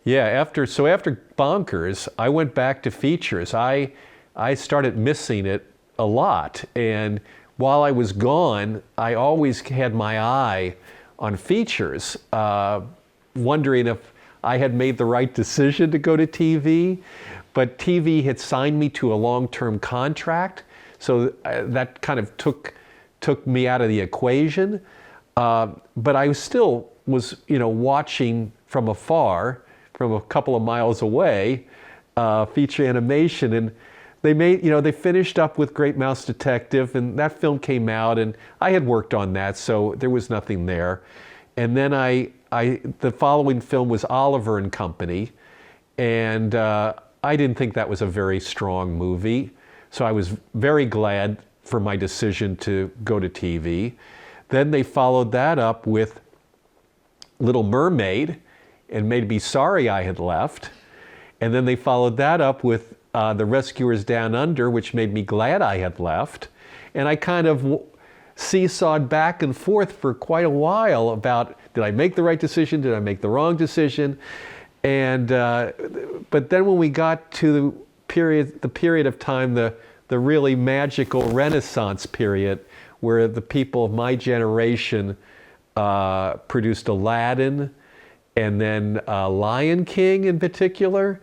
Yeah, after Bonkers, I went back to features. I started missing it a lot, and while I was gone, I always had my eye on features, wondering if I had made the right decision to go to TV. But TV had signed me to a long-term contract, so that kind of took me out of the equation. But I still was, watching from afar, from a couple of miles away, feature animation, and they finished up with Great Mouse Detective, and that film came out, and I had worked on that, so there was nothing there. And then the following film was Oliver and Company, and I didn't think that was a very strong movie, so I was very glad for my decision to go to TV. Then they followed that up with Little Mermaid, and made me sorry I had left. And then they followed that up with The Rescuers Down Under, which made me glad I had left. And I kind of seesawed back and forth for quite a while about, did I make the right decision? Did I make the wrong decision? And but then when we got to the period of time, the really magical Renaissance period, where the people of my generation produced Aladdin, and then Lion King in particular,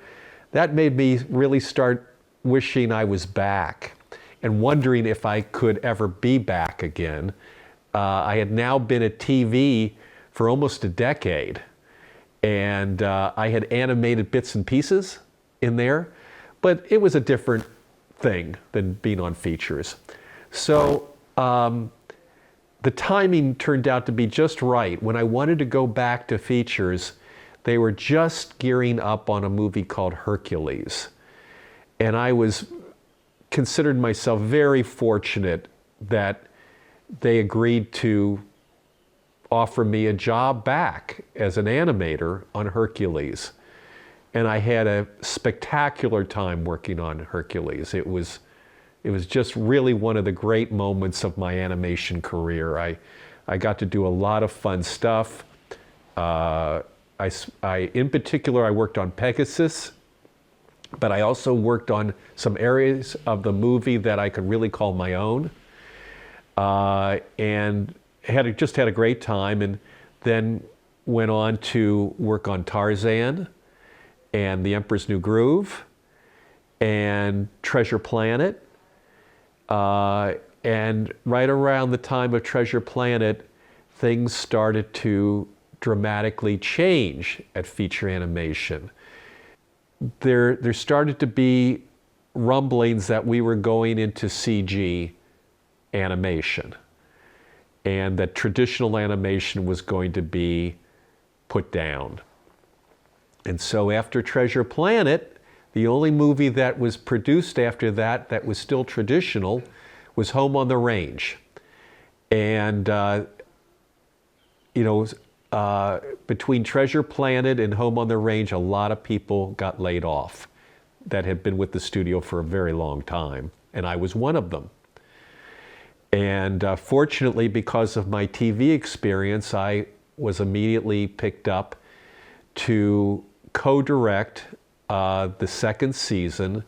that made me really start wishing I was back and wondering if I could ever be back again. I had now been at TV for almost a decade, and I had animated bits and pieces in there, but it was a different thing than being on features. So the timing turned out to be just right. When I wanted to go back to features, they were just gearing up on a movie called Hercules. And I considered myself very fortunate that they agreed to offer me a job back as an animator on Hercules. And I had a spectacular time working on Hercules. It was just really one of the great moments of my animation career. I got to do a lot of fun stuff. In particular, I worked on Pegasus, but I also worked on some areas of the movie that I could really call my own, and just had a great time, and then went on to work on Tarzan and The Emperor's New Groove and Treasure Planet. And right around the time of Treasure Planet, things started to dramatically change at feature animation. There started to be rumblings that we were going into CG animation, and that traditional animation was going to be put down. And so after Treasure Planet, the only movie that was produced after that was still traditional was Home on the Range. And, between Treasure Planet and Home on the Range, a lot of people got laid off that had been with the studio for a very long time, and I was one of them. And fortunately, because of my TV experience, I was immediately picked up to co-direct the second season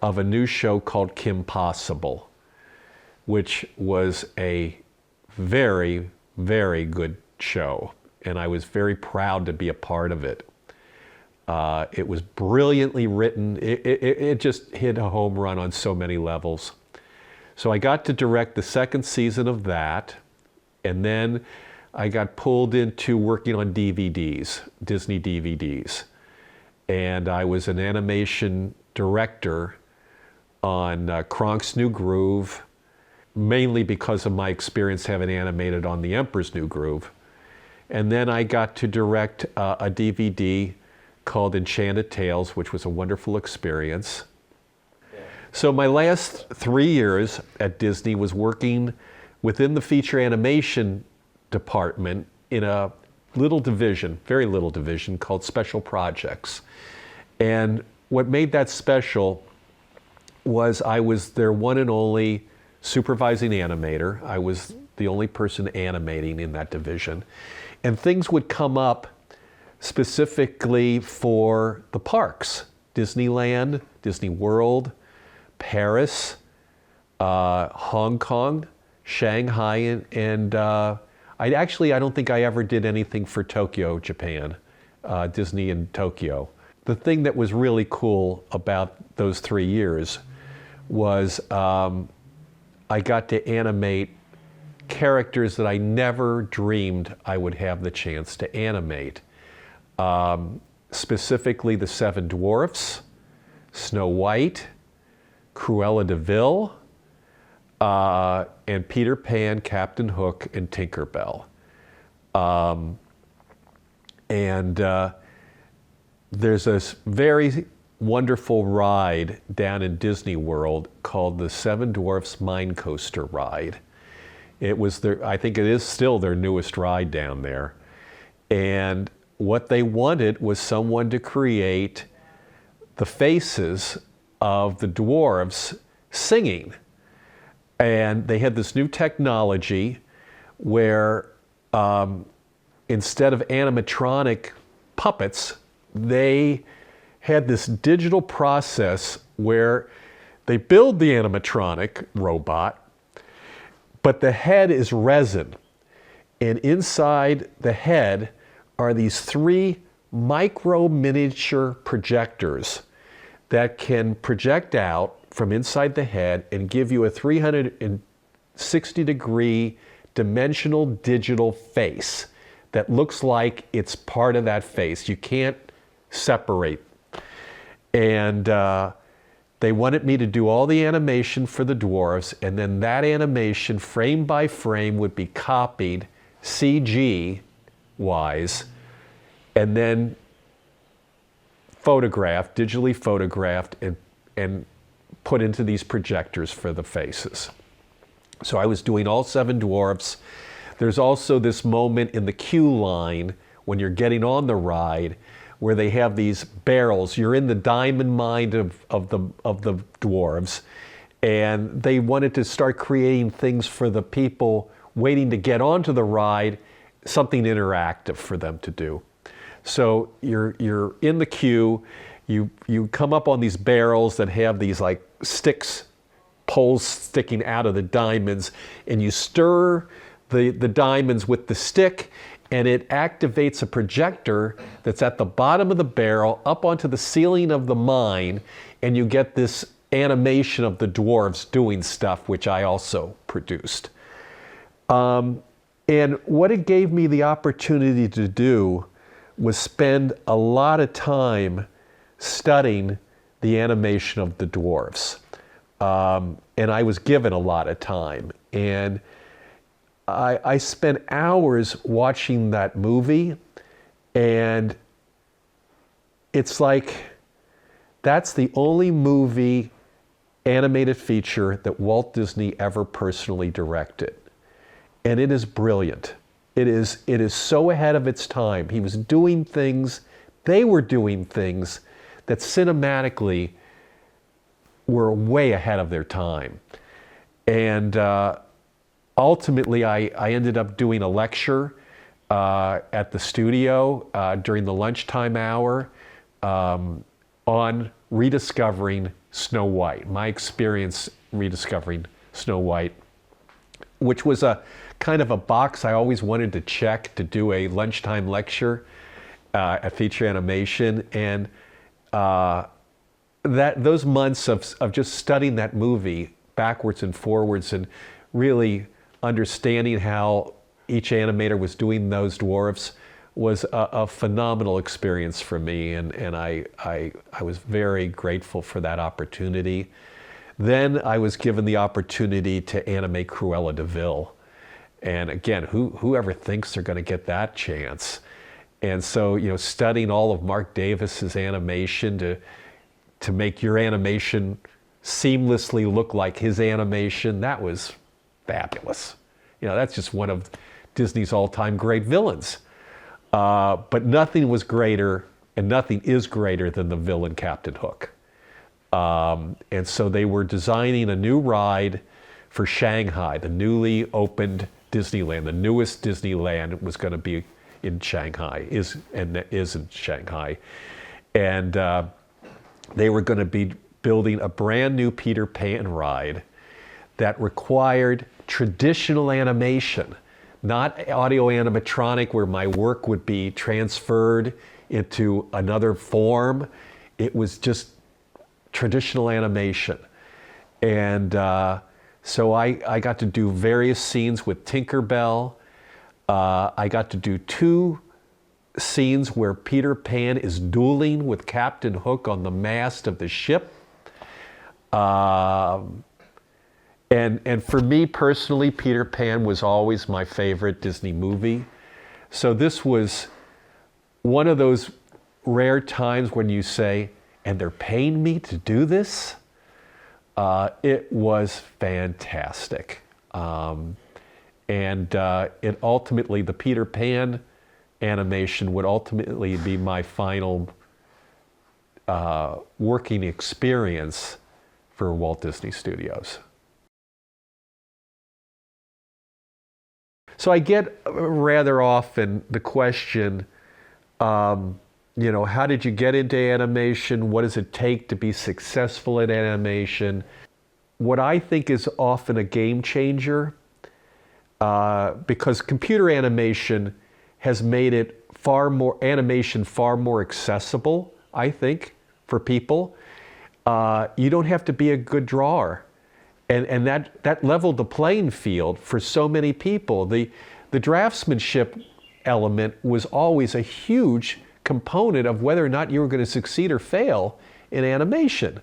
of a new show called Kim Possible, which was a very, very good show, and I was very proud to be a part of it. It was brilliantly written. It just hit a home run on so many levels. So I got to direct the second season of that, and then I got pulled into working on DVDs, Disney DVDs. And I was an animation director on Kronk's New Groove, mainly because of my experience having animated on The Emperor's New Groove. And then I got to direct a DVD called Enchanted Tales, which was a wonderful experience. So my last 3 years at Disney was working within the feature animation department in a little division, very little division, called Special Projects. And what made that special was I was their one and only supervising animator. I was the only person animating in that division. And things would come up specifically for the parks, Disneyland, Disney World, Paris, Hong Kong, Shanghai, and I don't think I ever did anything for Tokyo, Japan, Disney in Tokyo. The thing that was really cool about those 3 years was I got to animate characters that I never dreamed I would have the chance to animate. Specifically the Seven Dwarfs, Snow White, Cruella de Vil, and Peter Pan, Captain Hook, and Tinkerbell. There's this very wonderful ride down in Disney World called the Seven Dwarfs Mine Coaster ride. It was I think it is still their newest ride down there. And what they wanted was someone to create the faces of the dwarves singing. And they had this new technology where instead of animatronic puppets, they had this digital process where they build the animatronic robot, but the head is resin. And inside the head are these 3 micro miniature projectors that can project out from inside the head and give you a 360-degree dimensional digital face that looks like it's part of that face. You can't separate. And they wanted me to do all the animation for the dwarves, and then that animation, frame by frame, would be copied CG-wise, and then photographed, digitally photographed, and put into these projectors for the faces. So I was doing all 7 dwarfs. There's also this moment in the queue line when you're getting on the ride where they have these barrels. You're in the diamond mine of the dwarves, and they wanted to start creating things for the people waiting to get onto the ride, something interactive for them to do. So you're in the queue, you come up on these barrels that have these like poles sticking out of the diamonds, and you stir the diamonds with the stick, and it activates a projector that's at the bottom of the barrel up onto the ceiling of the mine, and you get this animation of the dwarves doing stuff, which I also produced. And what it gave me the opportunity to do was spend a lot of time studying the animation of the dwarves. And I was given a lot of time. And I spent hours watching that movie, and it's like that's the only movie animated feature that Walt Disney ever personally directed. And it is brilliant. It is so ahead of its time. He was doing things, they were doing things that cinematically were way ahead of their time. And ultimately, I ended up doing a lecture at the studio during the lunchtime hour on rediscovering Snow White, my experience rediscovering Snow White, which was a kind of a box I always wanted to check to do a lunchtime lecture at Feature Animation. And those months of just studying that movie backwards and forwards and really understanding how each animator was doing those dwarfs was a phenomenal experience for me, and I was very grateful for that opportunity. Then I was given the opportunity to animate Cruella de Vil. And again, whoever thinks they're going to get that chance? And so, studying all of Mark Davis's animation to make your animation seamlessly look like his animation, that was fabulous. That's just one of Disney's all-time great villains. But nothing was greater, and nothing is greater than the villain Captain Hook. And so they were designing a new ride for Shanghai, the newly opened Disneyland, the newest Disneyland. It in Shanghai, is in Shanghai. And they were going to be building a brand new Peter Pan ride that required traditional animation, not audio animatronic where my work would be transferred into another form. It was just traditional animation. And so I got to do various scenes with Tinkerbell. I got to do 2 scenes where Peter Pan is dueling with Captain Hook on the mast of the ship. And for me personally, Peter Pan was always my favorite Disney movie. So this was one of those rare times when you say, and they're paying me to do this? It was fantastic. It ultimately, the Peter Pan animation would ultimately be my final working experience for Walt Disney Studios. So I get rather often the question, you know, how did you get into animation? What does it take to be successful in animation? What I think is often a game changer, because computer animation has made it far more accessible, I think, for people. You don't have to be a good drawer. And that leveled the playing field for so many people. The draftsmanship element was always a huge component of whether or not you were going to succeed or fail in animation.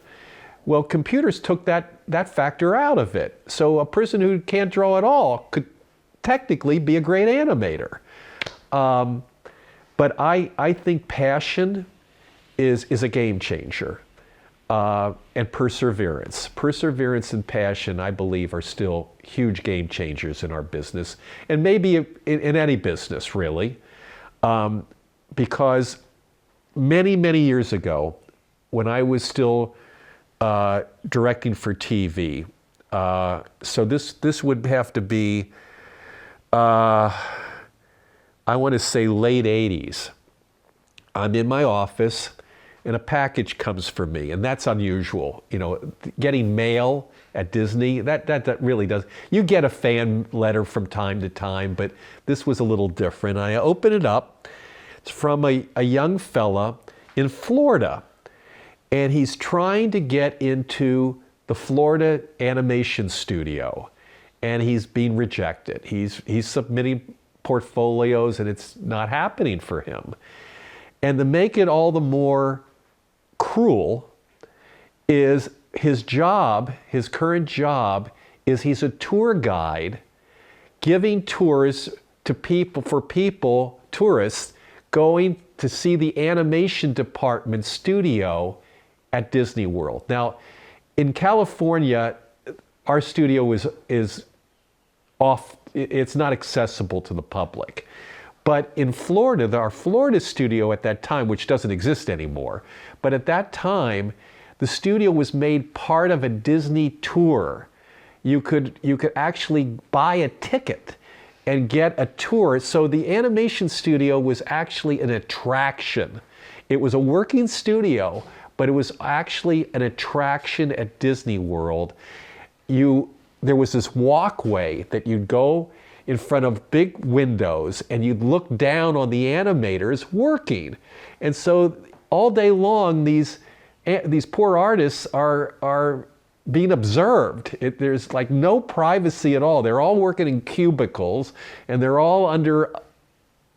Well, computers took that factor out of it. So a person who can't draw at all could technically be a great animator. But I think passion is a game changer. And perseverance. Perseverance and passion, I believe, are still huge game changers in our business, and maybe in any business, really. Because many, many years ago, when I was still directing for TV, so this would have to be, I want to say late 80s. I'm in my office, and a package comes for me, and that's unusual. You know, getting mail at Disney, that really does. You get a fan letter from time to time, but this was a little different. I open it up. It's from a young fella in Florida, and he's trying to get into the Florida animation studio, and he's being rejected. He's submitting portfolios, and it's not happening for him. And to make it all the more cruel is his job, his current job, is he's a tour guide giving tours to people, tourists, going to see the animation department studio at Disney World. Now, in California, our studio is off, it's not accessible to the public. But in Florida, our Florida studio at that time, which doesn't exist anymore, but at that time, the studio was made part of a Disney tour. You could actually buy a ticket and get a tour. So the animation studio was actually an attraction. It was a working studio, but it was actually an attraction at Disney World. There was this walkway that you'd go in front of big windows, and you'd look down on the animators working. And so all day long, these poor artists are being observed. There's like no privacy at all. They're all working in cubicles, and they're all under,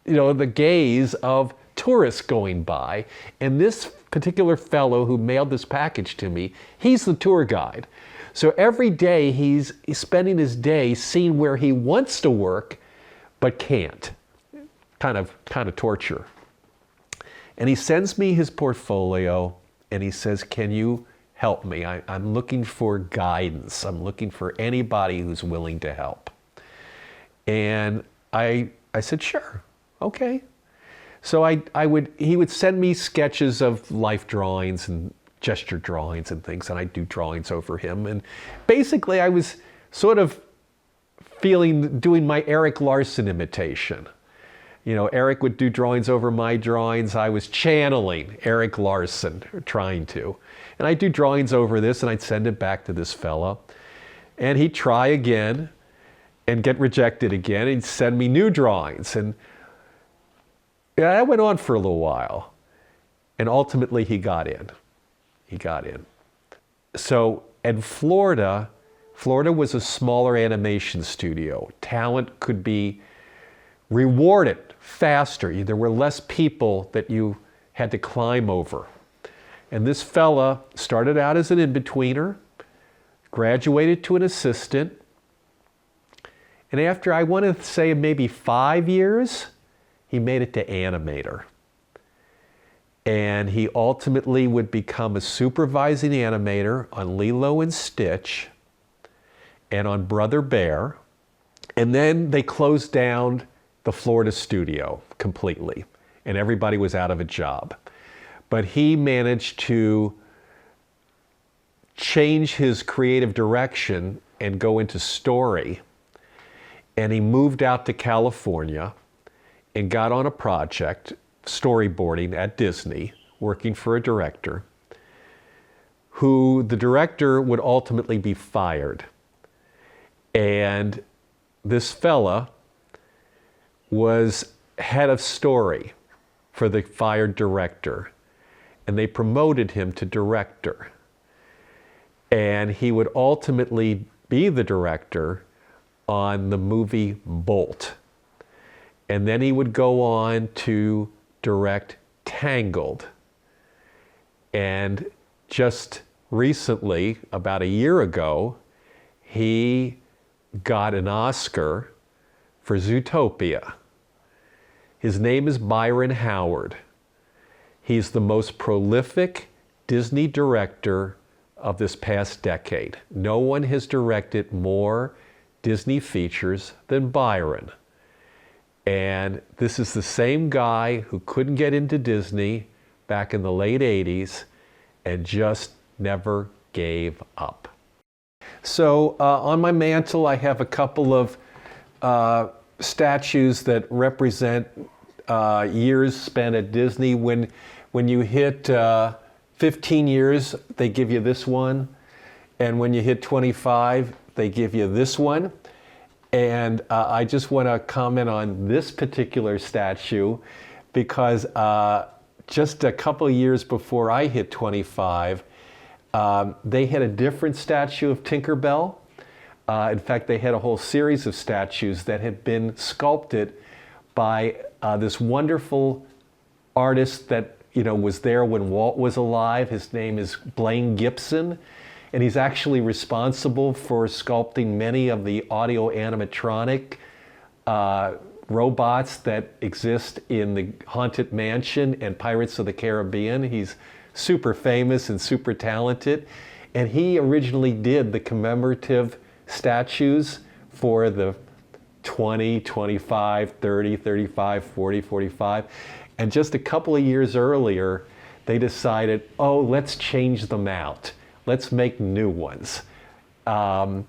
the gaze of tourists going by. And this particular fellow who mailed this package to me, he's the tour guide. So every day he's spending his day seeing where he wants to work, but can't. Kind of torture. And he sends me his portfolio, and he says, "Can you help me? I'm looking for guidance. I'm looking for anybody who's willing to help." And I said, "Sure, okay." So he would send me sketches of life drawings and gesture drawings and things, and I'd do drawings over him. And basically I was sort of doing my Eric Larson imitation. Eric would do drawings over my drawings. I was channeling Eric Larson, trying to. And I'd do drawings over this, and I'd send it back to this fella. And he'd try again and get rejected again. He'd send me new drawings. And yeah, that went on for a little while. And ultimately, he got in. He got in. So in Florida was a smaller animation studio. Talent could be rewarded faster. There were less people that you had to climb over. And this fella started out as an in-betweener, graduated to an assistant, and after, I want to say, maybe 5 years, he made it to animator. And he ultimately would become a supervising animator on Lilo and Stitch and on Brother Bear. And then they closed down the Florida studio completely, and everybody was out of a job. But he managed to change his creative direction and go into story. And he moved out to California and got on a project, storyboarding at Disney, working for a director, who the director would ultimately be fired. And this fella was head of story for the fired director, and they promoted him to director. And he would ultimately be the director on the movie Bolt. And then he would go on to direct Tangled. And just recently, about a year ago, he got an Oscar for Zootopia. His name is Byron Howard. He's the most prolific Disney director of this past decade. No one has directed more Disney features than Byron. And this is the same guy who couldn't get into Disney back in the late 80s and just never gave up. So on my mantle, I have a couple of statues that represent years spent at Disney. When you hit 15 years, they give you this one. And when you hit 25, they give you this one. And I just want to comment on this particular statue because just a couple of years before I hit 25, they had a different statue of Tinkerbell. In fact, they had a whole series of statues that had been sculpted by this wonderful artist that was there when Walt was alive. His name is Blaine Gibson. And he's actually responsible for sculpting many of the audio animatronic robots that exist in the Haunted Mansion and Pirates of the Caribbean. He's super famous and super talented. And he originally did the commemorative statues for the 20, 25, 30, 35, 40, 45. And just a couple of years earlier, they decided, oh, let's change them out. Let's make new ones. And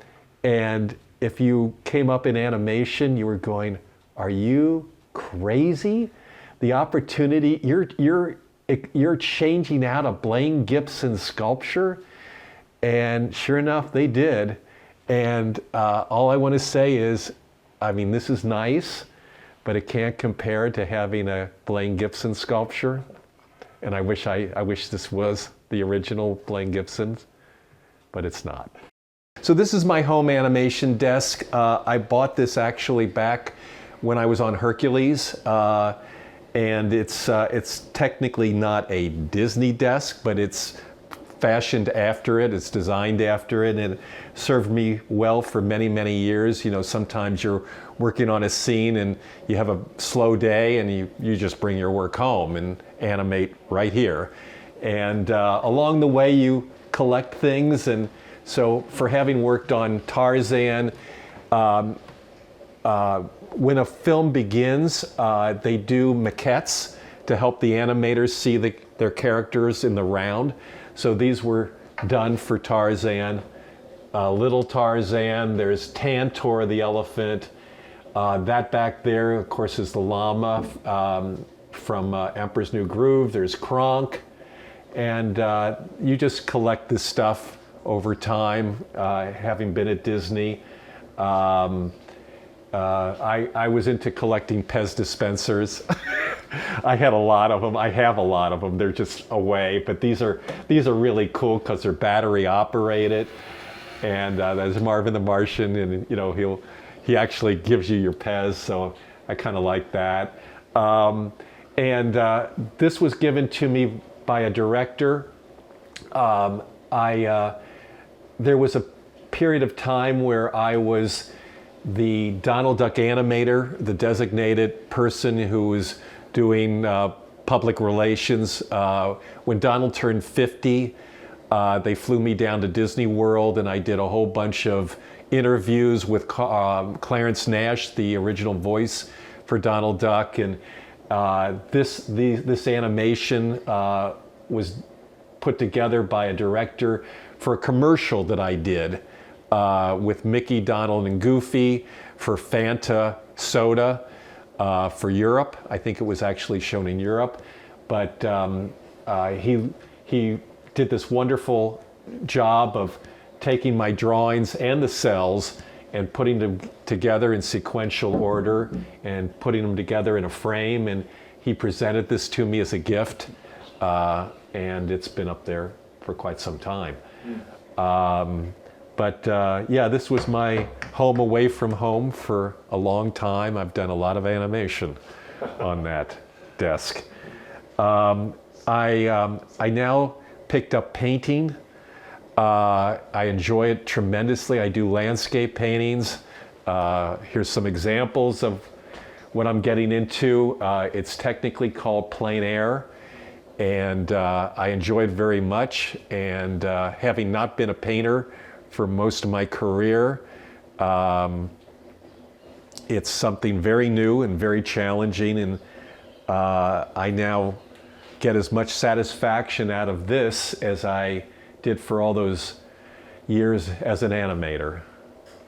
if you came up in animation, you were going, are you crazy? The opportunity, you're changing out a Blaine Gibson sculpture? And sure enough, they did. And all I want to say is, I mean, this is nice, but it can't compare to having a Blaine Gibson sculpture. And I wish this was the original Blaine Gibson, but it's not. So this is my home animation desk. I bought this actually back when I was on Hercules, and it's technically not a Disney desk, but it's fashioned after it, it's designed after it, and it served me well for many, many years. Sometimes you're working on a scene and you have a slow day and you just bring your work home and animate right here. And along the way you collect things, and so for having worked on Tarzan, when a film begins, they do maquettes to help the animators see their characters in the round. So these were done for Tarzan, Little Tarzan, there's Tantor the elephant, That back there, of course, is the llama from Emperor's New Groove. There's Kronk. And you just collect this stuff over time, having been at Disney. I was into collecting Pez dispensers. I had a lot of them. I have a lot of them. They're just away, but these are really cool because they're battery operated. And there's Marvin the Martian, and you know he actually gives you your Pez, so I kind of like that. This was given to me by a director. There was a period of time where I was the Donald Duck animator, the designated person who was doing public relations. When Donald turned 50, they flew me down to Disney World, and I did a whole bunch of interviews with Clarence Nash, the original voice for Donald Duck. And this animation was put together by a director for a commercial that I did with Mickey, Donald, and Goofy for Fanta soda for Europe. I think it was actually shown in Europe, but he did this wonderful job of taking my drawings and the cells and putting them together in sequential order and putting them together in a frame. And he presented this to me as a gift, and it's been up there for quite some time. Yeah, this was my home away from home for a long time. I've done a lot of animation on that desk. I now picked up painting. I enjoy it tremendously. I do landscape paintings. Here's some examples of what I'm getting into. It's technically called plein air, and I enjoy it very much. And having not been a painter for most of my career, it's something very new and very challenging, and I now get as much satisfaction out of this as I did for all those years as an animator.